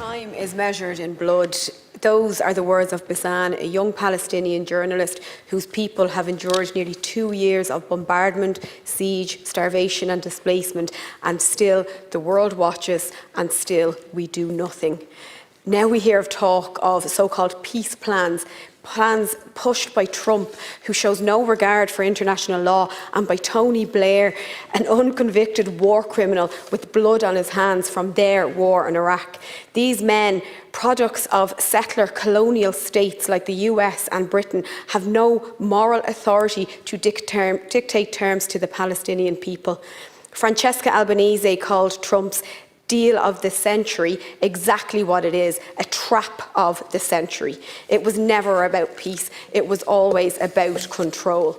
Time is measured in blood. Those are the words of Bassam, a young Palestinian journalist whose people have endured nearly 2 years of bombardment, siege, starvation and displacement, and still the world watches and still we do nothing. Now we hear of talk of so-called peace plans pushed by Trump, who shows no regard for international law, and by Tony Blair, an unconvicted war criminal with blood on his hands from their war in Iraq. These men, products of settler colonial states like the US and Britain, have no moral authority to dictate terms to the Palestinian people. Francesca Albanese called Trump's deal of the century exactly what it is, a trap of the century. It was never about peace, it was always about control.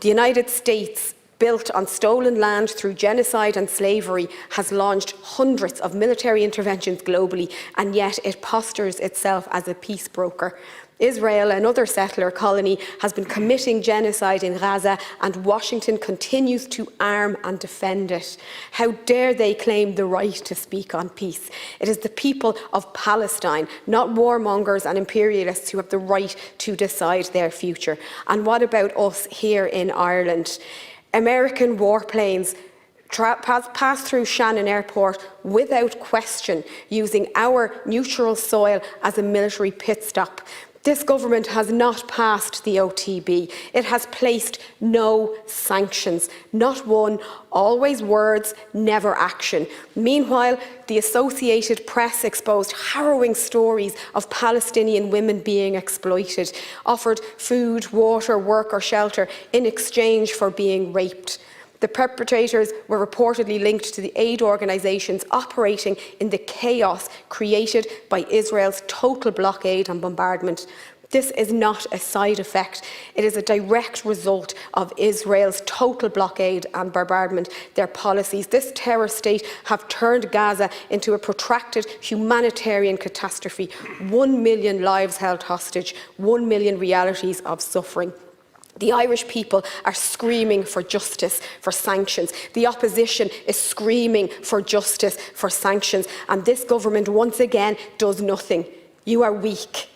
The United States, built on stolen land through genocide and slavery, has launched hundreds of military interventions globally, and yet it postures itself as a peace broker. Israel, another settler colony, has been committing genocide in Gaza, and Washington continues to arm and defend it. How dare they claim the right to speak on peace? It is the people of Palestine, not warmongers and imperialists, who have the right to decide their future. And what about us here in Ireland? American warplanes pass through Shannon Airport without question, using our neutral soil as a military pit stop. This government has not passed the OTB. It has placed no sanctions. Not one, always words, never action. Meanwhile, the Associated Press exposed harrowing stories of Palestinian women being exploited, offered food, water, work or shelter in exchange for being raped. The perpetrators were reportedly linked to the aid organisations operating in the chaos created by Israel's total blockade and bombardment. This is not a side effect. It is a direct result of Israel's total blockade and bombardment. Their policies, this terror state, have turned Gaza into a protracted humanitarian catastrophe. 1 million lives held hostage, 1 million realities of suffering. The Irish people are screaming for justice, for sanctions. The opposition is screaming for justice, for sanctions. And this government once again does nothing. You are weak.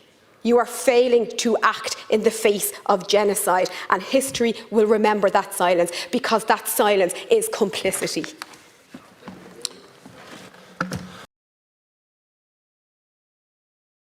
You are failing to act in the face of genocide. And history will remember that silence, because that silence is complicity.